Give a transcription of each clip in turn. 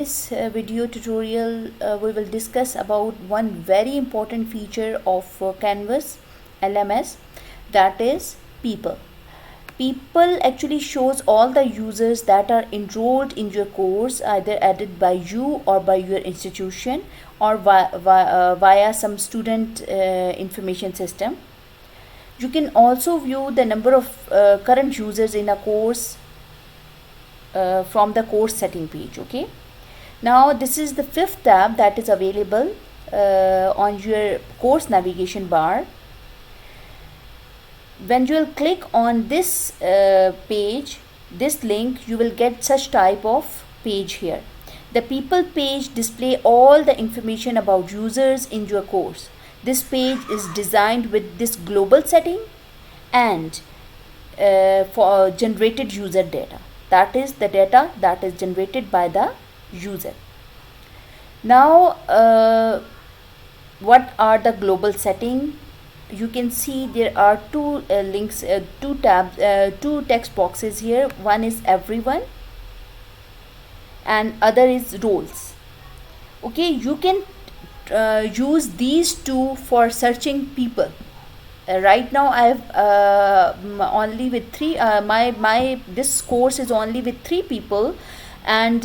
This video tutorial we will discuss about one very important feature of Canvas LMS, that is people. People actually shows all the users that are enrolled in your course, either added by you or by your institution or via some student information system. You can also view the number of current users in a course from the course setting page. Okay, now this is the fifth tab that is available on your course navigation bar. When you will click on this page, this link, you will get such type of page here. The people page display all the information about users in your course. This page is designed with this global setting and for generated user data. That is the data that is generated by the user. Now what are the global setting? You can see there are two links, two tabs, two text boxes here. One is everyone and other is roles. Okay, you can use these two for searching people. Right now I have only with three, this course is only with 3 people, and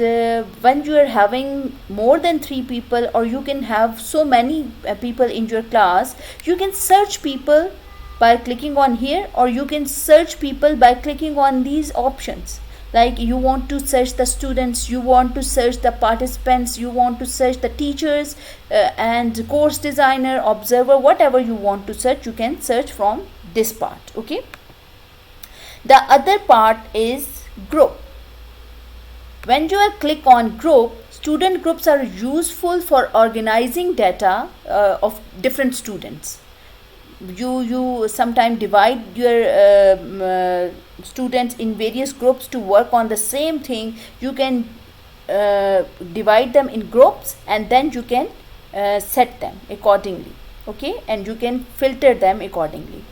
when you are having more than 3 people, or you can have so many people in your class, you can search people by clicking on here, or you can search people by clicking on these options. Like you want to search the students, you want to search the participants, you want to search the teachers and course designer, observer, whatever you want to search, you can search from this part. Okay, the other part is group. When you click on group, student groups are useful for organizing data of different students. You sometimes divide your students in various groups to work on the same thing. You can divide them in groups, and then you can set them accordingly. Okay, and you can filter them accordingly.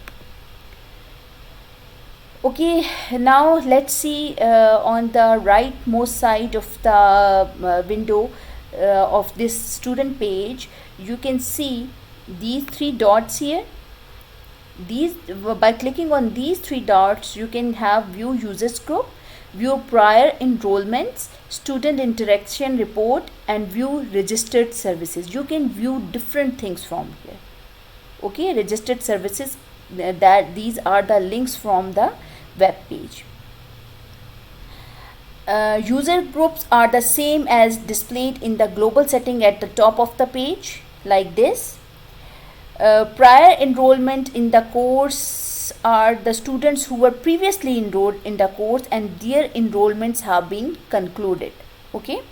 Okay, now let's see on the rightmost side of the window of this student page, you can see these 3 dots here. These, by clicking on these 3 dots, you can have view users group, view prior enrollments, student interaction report, and view registered services. You can view different things from here. Okay, registered services, that these are the links from the web page. User groups are the same as displayed in the global setting at the top of the page, like this. Prior enrollment in the course are the students who were previously enrolled in the course and their enrollments have been concluded. Okay,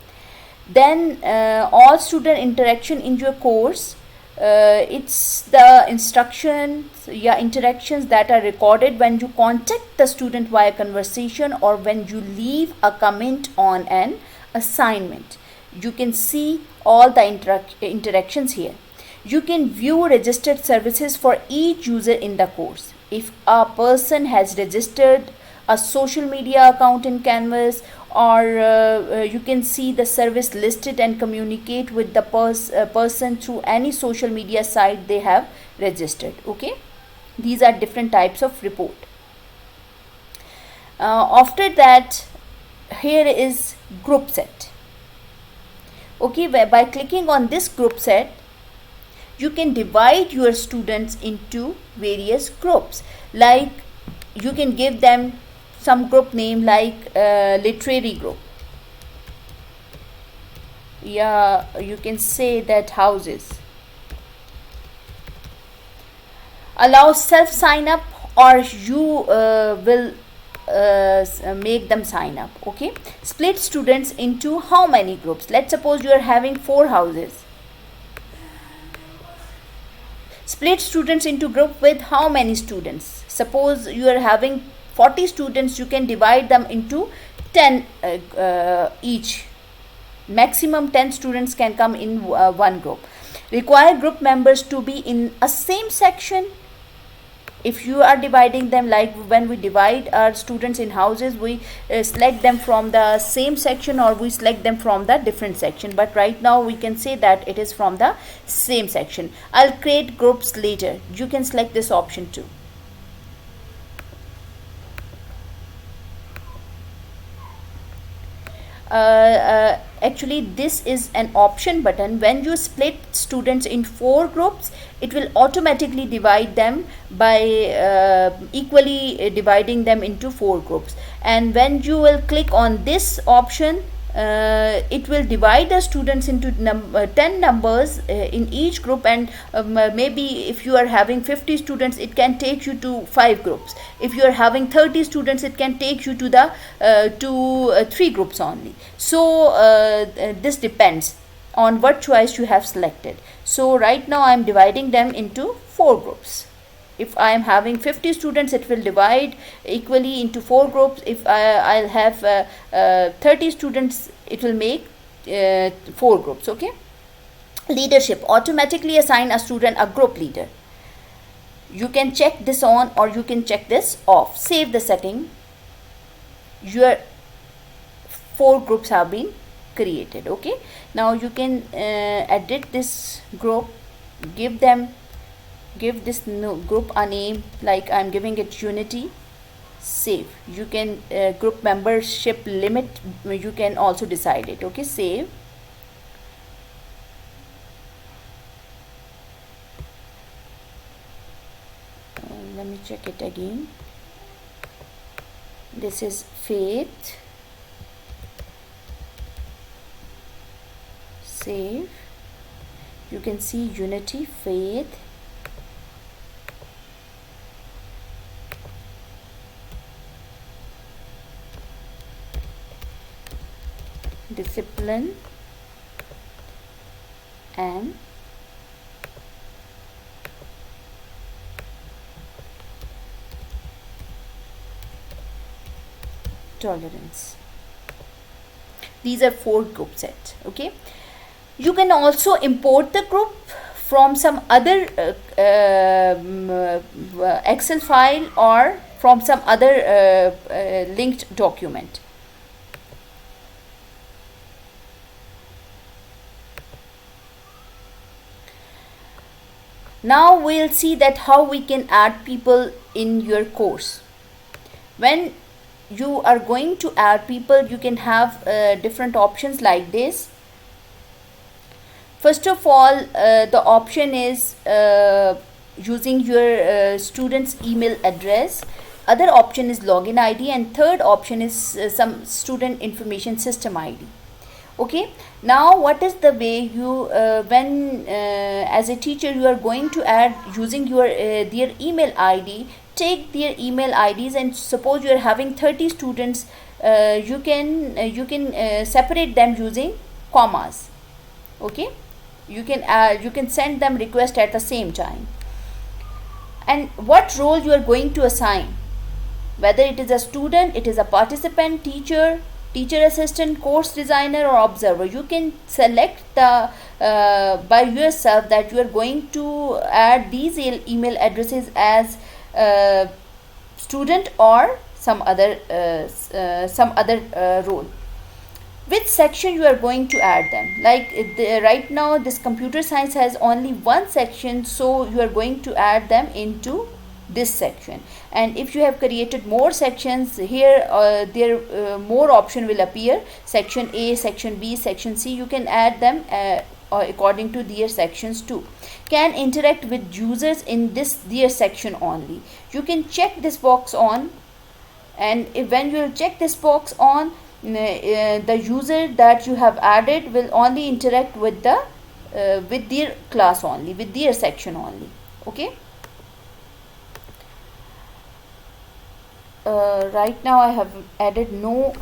then all student interaction in your course, it's the interactions that are recorded when you contact the student via conversation or when you leave a comment on an assignment. You can see all the interactions here. You can view registered services for each user in the course. If a person has registered a social media account in Canvas, or you can see the service listed and communicate with the person through any social media site they have registered. Okay, these are different types of report. After that, here is group set. Okay, by clicking on this group set, you can divide your students into various groups. Like you can give them some group name, like literary group. Yeah, you can say that houses. Allow self sign up, or you will make them sign up. Okay, split students into how many groups? Let's suppose you are having 4 houses. Split students into group with how many students? Suppose you are having 40 students, you can divide them into 10 each. Maximum 10 students can come in one group. Require group members to be in a same section. If you are dividing them, like when we divide our students in houses, we select them from the same section or we select them from the different section, but right now we can say that it is from the same section. I'll create groups later. You can select this option too. Actually this is an option button. When you split students in 4 groups, it will automatically divide them by equally dividing them into 4 groups, and when you will click on this option, it will divide the students into 10 numbers in each group, and maybe if you are having 50 students, it can take you to 5 groups. If you are having 30 students, it can take you to the 3 groups only. So this depends on what choice you have selected. So right now I am dividing them into 4 groups. If I am having 50 students, it will divide equally into 4 groups. If I'll have 30 students, it will make 4 groups. Okay. Leadership: automatically assign a student a group leader. You can check this on or you can check this off. Save the setting. Your 4 groups have been created. Okay. Now you can edit this group, give this group a name, like I'm giving it Unity. Save. You can group membership limit, you can also decide it. Okay. Save. Let me check it again. This is Faith. Save. You can see Unity, Faith, discipline, and tolerance. These are 4 group sets. Okay. You can also import the group from some other Excel file or from some other linked document. Now we'll see that how we can add people in your course. When you are going to add people, you can have different options like this. First of all, the option is using your student's email address. Other option is login ID, and third option is some student information system ID. Okay. Now what is the way you when as a teacher you are going to add using your their email ID? Take their email IDs, and suppose you are having 30 students, you can separate them using commas. Okay. You can send them request at the same time. And what role you are going to assign, whether it is a student, it is a participant, teacher assistant, course designer, or observer. You can select the by yourself that you are going to add these email addresses as student or some other role. Which section you are going to add them, like right now this computer science has only one section, so you are going to add them into this section. And if you have created more sections here, there more option will appear: section A, section B, section C. You can add them according to their sections too. Can interact with users in their section only. You can check this box on, and when you will check this box on, the user that you have added will only interact with with their class only, with their section only. Okay. Right now I have added no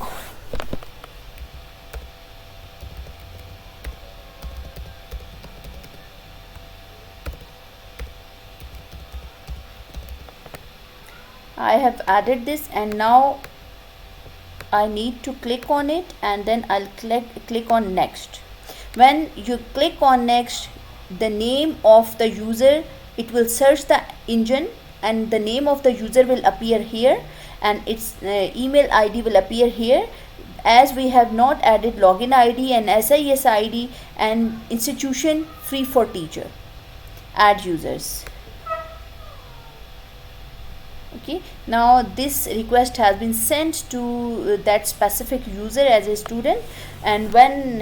I have added this, and now I need to click on it, and then I'll click on next. When you click on next, the name of the user, it will search the engine and the name of the user will appear here, and its email ID will appear here. As we have not added login ID and SIS ID and institution free for teacher, add users. Okay, now this request has been sent to that specific user as a student, and when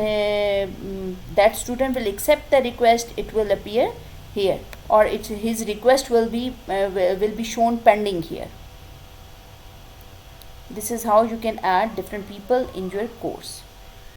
that student will accept the request, it will appear here, or his request will be shown pending here. This is how you can add different people in your course.